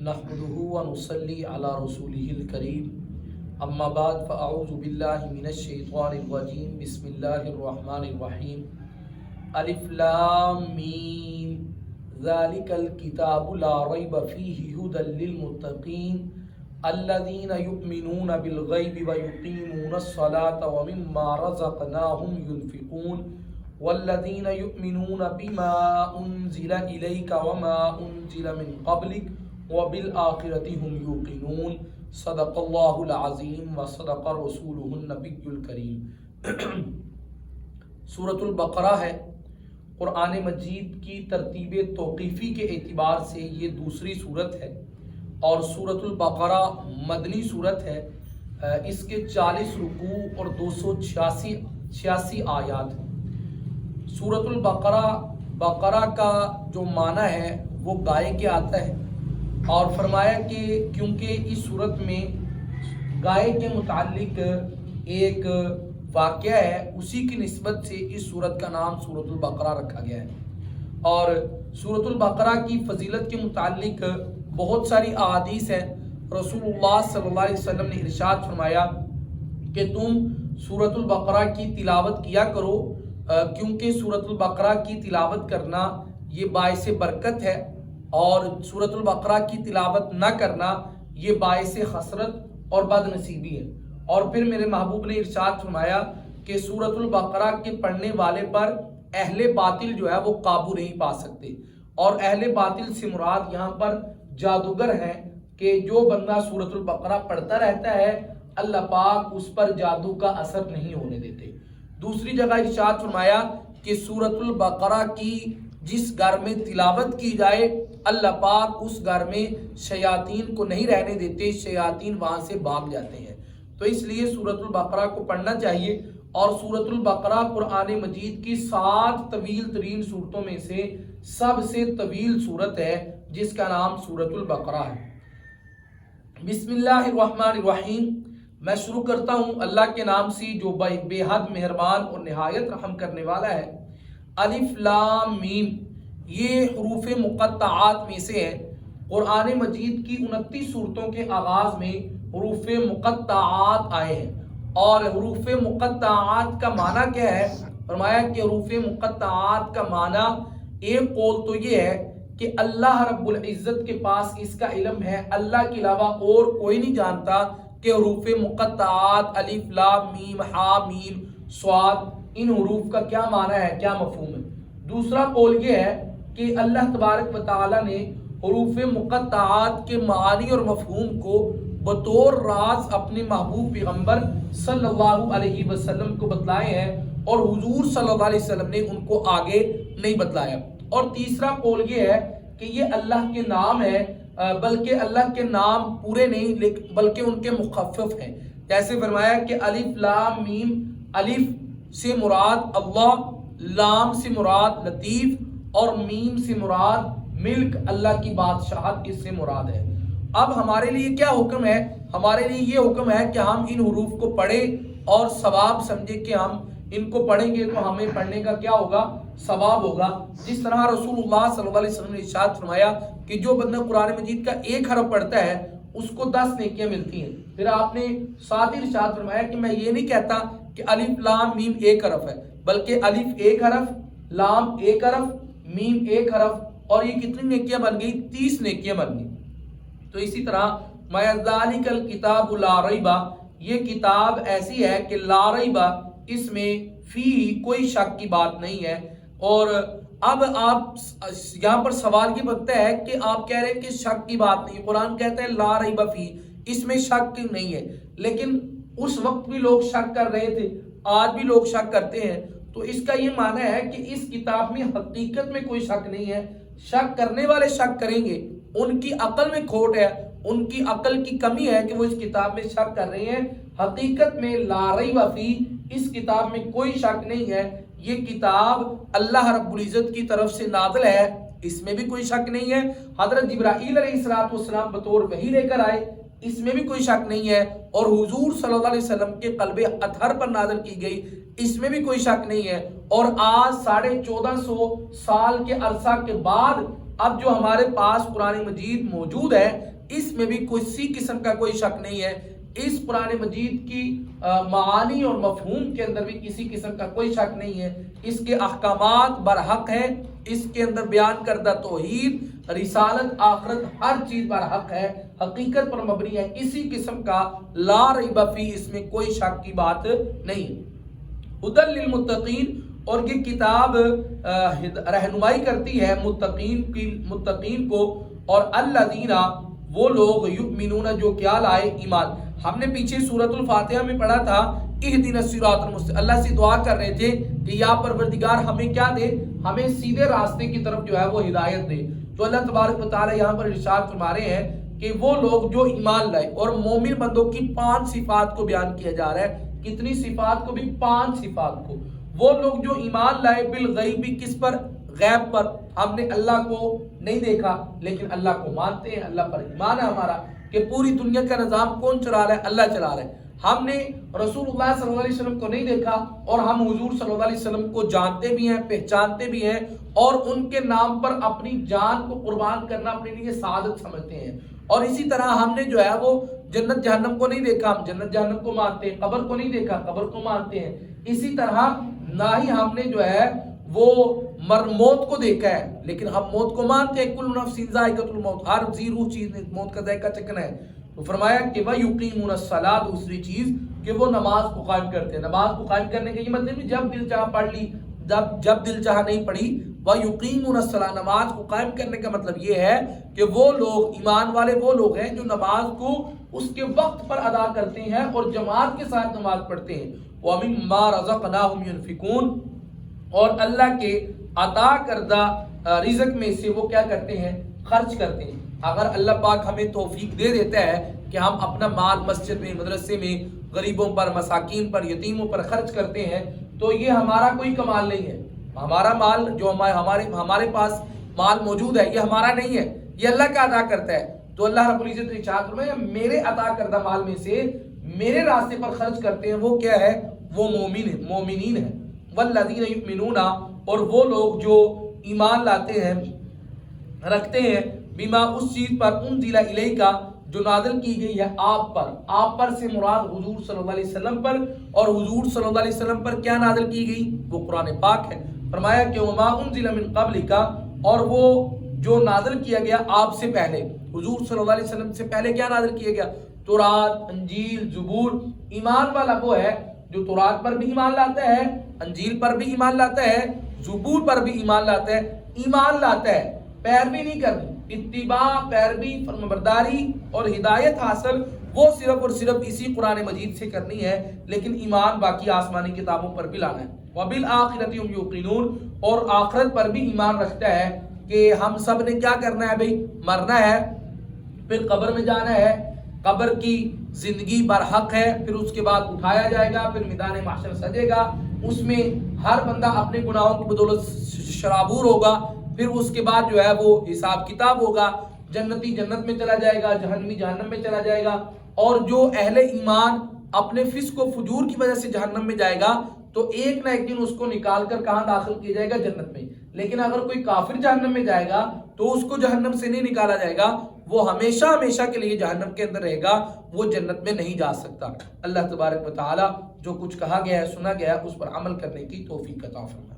नहमदुहु व नुसल्ली अला रसूलिहिल करीम अम्मा बाद फ़अऊज़ु बिल्लाहि मिनश शैतानिर रजीम बिस्मिल्लाहिर रहमानिर रहीम अलिफ लाम मीम ज़ालिकल किताबु ला रैब फ़ीहि हुदल लिल मुत्तक़ीन अल्लज़ीना युमिनूना बिल गैबि व युक़ीमूनस सलाता व मिम्मा रज़क़नाहुम युनफ़िक़ून वल्लज़ीना युमिनूना बिमा उन्ज़िला इलैका व मा उन्ज़िला मिन क़ब्लिक व बिल आखिरति हुम युक़िनून सदक़ल्लाहुल अज़ीम व सदक़ रसूलुहुन नबियुल करीम। सूरतुल बकरा है। कुरान मजीद की तरतीब तौक़ीफ़ी के एतबार से ये दूसरी सूरत है और सूरतुल बकरा मदनी सूरत है। इसके 40 रुकू और 286 आयात हैं। सूरतुल बकरा का जो माना है वो गाय के आता है और फरमाया कि क्योंकि इस सूरत में गाय के मुताल्लिक एक वाक़या है, उसी की निस्बत से इस सूरत का नाम सूरतुल बकरा रखा गया है। और सूरतुल बकरा की फजीलत के मुताल्लिक बहुत सारी अहादीस हैं। रसूलुल्लाह सल्लल्लाहु अलैहि वसल्लम ने इरशाद फरमाया कि तुम सूरतुल बकरा की तिलावत किया करो, क्योंकि सूरतुल बकरा की तिलावत करना ये बाइस बरकत है और सूरतुल बकरा की तिलावत न करना ये बाइस खसरत और बदनसीबी है। और फिर मेरे महबूब ने इरशाद फरमाया कि सूरतुल बकरा के पढ़ने वाले पर अहले बातिल जो है वो काबू नहीं पा सकते। और अहले बातिल से मुराद यहाँ पर जादूगर हैं कि जो बंदा सूरतुल बकरा पढ़ता रहता है अल्लाह पाक उस पर जादू का असर नहीं होने देते। दूसरी जगह इरशाद फरमाया कि सूरतुल बकरा की जिस घर में तिलावत की जाए अल्लाह पाक उस घर में शयातीन को नहीं रहने देते, शयातीन वहाँ से भाग जाते हैं। तो इसलिए सूरतुल बकरा को पढ़ना चाहिए। और सूरतुल बकरा कुरान मजीद की 7 तवील तरीन सूरतों में से सबसे तवील सूरत है जिसका नाम सूरतुल बकरा है। बिस्मिल्लाहिर्रहमानिर्रहीम। मैं शुरू करता हूँ अल्लाह के नाम से जो बेहद मेहरबान और निहायत रहम करने वाला है। अलिफ लाम मीम ये हुरूफ मुक़त्तआत में से है। कुरान मजीद की 29 सूरतों के आगाज़ में हुरूफ मुक़त्तआत आए हैं। और हुरूफ मुक़त्तआत का माना क्या है? फरमाया कि हुरूफ मुक़त्तआत का माना एक कौल तो ये है कि अल्लाह रब्बुल इज़्ज़त के पास इसका इल्म है, अल्लाह के अलावा और कोई नहीं जानता कि हुरूफ मुक़त्तआत अलिफ लाम मीम हा मीम स्वाद इन हुरूफ का क्या माना है, क्या मफहूम है। दूसरा कौल ये है कि अल्लाह तबारक व तआला ने हुरूफ मुक़त्तआत के मानी और मफहूम को बतौर राज अपने महबूब पैगम्बर सल्लल्लाहु अलैहि वसल्लम को बतलाए हैं और हुजूर सल्लल्लाहु अलैहि वसल्लम ने उनको आगे नहीं बतलाया। और तीसरा कौल ये है कि ये अल्लाह के नाम है, बल्कि अल्लाह के नाम पूरे नहीं बल्कि उनके मुखफ़्फ़फ़ हैं। जैसे फरमाया कि अलिफ लाम मीम, अलिफ से मुराद अल्लाह, लाम से मुराद लतीफ़ और मीम से मुराद मिल्क, अल्लाह की बादशाहत इससे मुराद है। अब हमारे लिए क्या हुक्म है? हमारे लिए ये हुक्म है कि हम इन हुरूफ को पढ़ें और सवाब समझे कि हम इनको पढ़ेंगे तो हमें पढ़ने का क्या होगा? सवाब होगा। जिस तरह रसूलुल्लाह सल्लल्लाहु अलैहि वसल्लम ने इरशाद फरमाया कि जो बंदा कुरान मजीद का एक हरफ पढ़ता है उसको 10 नेकियां मिलती हैं। फिर आपने साथ ही इरशाद फरमाया कि मैं ये नहीं कहता कि अलिफ लाम मीम एक हरफ है, बल्कि अलिफ एक हरफ, लाम एक हरफ, मीम एक हरफ, और ये कितनी नेकियां बन गई? 30 नेकियां बन गई। तो इसी तरह ज़ालिकल किताबु ला रैबा, ये किताब ऐसी है कि ला रैबा इसमें फी कोई शक की बात नहीं है। और अब आप यहाँ पर सवाल ये बनता है कि आप कह रहे हैं कि शक की बात नहीं, कुरान कहता है ला रैबा फी, इसमें शक नहीं है। लेकिन उस वक्त भी लोग शक कर रहे थे, आज भी लोग शक करते हैं। तो इसका ये माना है कि इस किताब में हकीकत में कोई शक नहीं है। शक करने वाले शक करेंगे, उनकी अकल में खोट है, उनकी अकल की कमी है कि वो इस किताब में शक कर रहे हैं। हकीकत में ला रैब फी, इस किताब में कोई शक नहीं है। ये किताब अल्लाह रब्बुल इज़्ज़त की तरफ से नाज़िल है, इसमें भी कोई शक नहीं है। हज़रत जिब्राईल अलैहिस्सलाम बतौर वही लेकर आए, इसमें भी कोई शक नहीं है। और हुजूर सल्लल्लाहु अलैहि वसल्लम के क़ल्बे अतहर पर नाज़िल की गई, इसमें भी कोई शक नहीं है। और आज 1450 साल के अरसा के बाद اب جو ہمارے پاس قرآن مجید موجود ہے اس میں بھی کسی قسم کا کوئی شک نہیں ہے، اس قرآن مجید کی معانی اور مفہوم کے اندر بھی کسی قسم کا کوئی شک نہیں ہے، اس کے احکامات برحق ہیں، اس کے اندر بیان کردہ توحید، رسالت، آخرت، ہر چیز برحق ہے، حقیقت پر مبنی ہے، کسی قسم کا لا ریب فی اس میں کوئی شک کی بات نہیں۔ ہدی للمتقین، اور یہ کتاب رہنمائی کرتی ہے متقین کو، اور الذین، وہ لوگ، یؤمنون، جو کیا لائے، ایمان۔ ہم نے پیچھے سورۃ الفاتحہ میں پڑھا تھا اہدنا الصراط المستقیم، اللہ سے دعا کر رہے تھے کہ یا پروردگار ہمیں کیا دے، ہمیں سیدھے راستے کی طرف جو ہے وہ ہدایت دے۔ تو اللہ تبارک و تعالی یہاں پر ارشاد فرما رہے ہیں کہ وہ لوگ جو ایمان لائے، اور مومن بندوں کی 5 صفات کو بیان کیا جا رہا ہے، کتنی صفات کو بھی، 5 صفات کو۔ وہ لوگ جو ایمان لائے بالغیب، کس پر، غیب پر، ہم نے اللہ کو نہیں دیکھا لیکن اللہ کو مانتے ہیں، اللہ پر ایمان ہے ہمارا کہ پوری دنیا کا نظام کون چلا رہا ہے، اللہ چلا رہا ہے۔ ہم نے رسول اللہ صلی اللہ علیہ وسلم کو نہیں دیکھا اور ہم حضور صلی اللہ علیہ وسلم کو جانتے بھی ہیں، پہچانتے بھی ہیں، اور ان کے نام پر اپنی جان کو قربان کرنا اپنے لیے سعادت سمجھتے ہیں۔ اور اسی طرح ہم نے جو ہے وہ جنت جہنم کو نہیں دیکھا، ہم جنت جہنم کو مانتے ہیں، قبر کو نہیں دیکھا، قبر کو مانتے ہیں۔ اسی طرح نہ ہی ہم نے جو ہے وہ موت کو دیکھا ہے لیکن ہم موت کو مانتے ہیں، کل نفس ذائقۃ الموت، ہر ذی روح چیز نے موت کا ذائقہ چکھنا ہے۔ تو فرمایا کہ وَيُقِيمُونَ الصَّلَاةَ، دوسری چیز کہ وہ نماز کو قائم کرتے ہیں۔ نماز کو قائم کرنے کا یہ مطلب نہیں جب دل چاہا پڑھ لی، جب دل چاہا نہیں پڑھی۔ وَيُقِيمُونَ الصَّلَاةَ، نماز کو قائم کرنے کا مطلب یہ ہے کہ وہ لوگ، ایمان والے وہ لوگ ہیں جو نماز کو اس کے وقت پر ادا کرتے ہیں اور جماعت کے ساتھ نماز پڑھتے ہیں۔ وَمِمَّا رَزَقْنَاهُمْ يُنْفِقُونَ، اور اللہ کے عطا کردہ رزق میں سے وہ کیا کرتے ہیں، خرچ کرتے ہیں۔ اگر اللہ پاک ہمیں توفیق دے دیتا ہے کہ ہم اپنا مال مسجد میں، مدرسے میں، غریبوں پر، مساکین پر، یتیموں پر خرچ کرتے ہیں تو یہ ہمارا کوئی کمال نہیں ہے۔ ہمارا مال جو ہمارے پاس مال موجود ہے یہ ہمارا نہیں ہے، یہ اللہ کا عطا کرتا ہے۔ تو اللہ رب العزت نے ارشاد فرمایا میرے عطا کردہ مال میں سے میرے راستے پر خرچ کرتے ہیں، وہ کیا ہے، وہ مومنین ہیں۔ والذین یؤمنون، اور وہ لوگ جو ایمان لاتے ہیں، رکھتے ہیں، بما، اس چیز پر، انزل الیک، جو نازل کی گئی ہے آپ پر۔ آپ پر سے مراد حضور صلی اللہ علیہ وسلم پر، اور حضور صلی اللہ علیہ وسلم پر کیا نازل کی گئی، وہ قرآن پاک ہے۔ فرمایا کہ وما انزل من قبلک، اور وہ جو نازل کیا گیا آپ سے پہلے، حضور صلی اللہ علیہ وسلم سے پہلے کیا نازل کیا گیا، تورات، انجیل، زبور۔ ایمان والا وہ ہے جو تورات پر بھی ایمان لاتا ہے، انجیل پر بھی ایمان لاتا ہے، زبور پر بھی ایمان لاتا ہے، ایمان لاتا ہے، پیروی نہیں کرنی، اتباع، پیروی، فرمانبرداری اور ہدایت حاصل وہ صرف اور صرف اسی قرآن مجید سے کرنی ہے، لیکن ایمان باقی آسمانی کتابوں پر بھی لانا ہے۔ وَبِالْآخِرَةِ هُمْ يُوقِنُونَ، اور آخرت پر بھی ایمان رکھتا ہے کہ ہم سب نے کیا کرنا ہے بھئی، مرنا ہے، پھر قبر میں جانا ہے، قبر کی زندگی برحق ہے، پھر اس کے بعد اٹھایا جائے گا، پھر میدان محشر سجے گا، اس میں ہر بندہ اپنے گناہوں کی بدولت شرابور ہوگا، پھر اس کے بعد جو ہے وہ حساب کتاب ہوگا، جنتی جنت میں چلا جائے گا، جہنمی جہنم میں چلا جائے گا، اور جو اہل ایمان اپنے فسق و فجور کی وجہ سے جہنم میں جائے گا تو ایک نہ ایک دن اس کو نکال کر کہاں داخل کیا جائے گا، جنت میں۔ لیکن اگر کوئی کافر جہنم میں جائے گا تو اس کو جہنم سے نہیں نکالا جائے گا، وہ ہمیشہ ہمیشہ کے لیے جہنم کے اندر رہے گا، وہ جنت میں نہیں جا سکتا۔ اللہ تبارک و تعالی جو کچھ کہا گیا ہے، سنا گیا ہے، اس پر عمل کرنے کی توفیق عطا فرمائے۔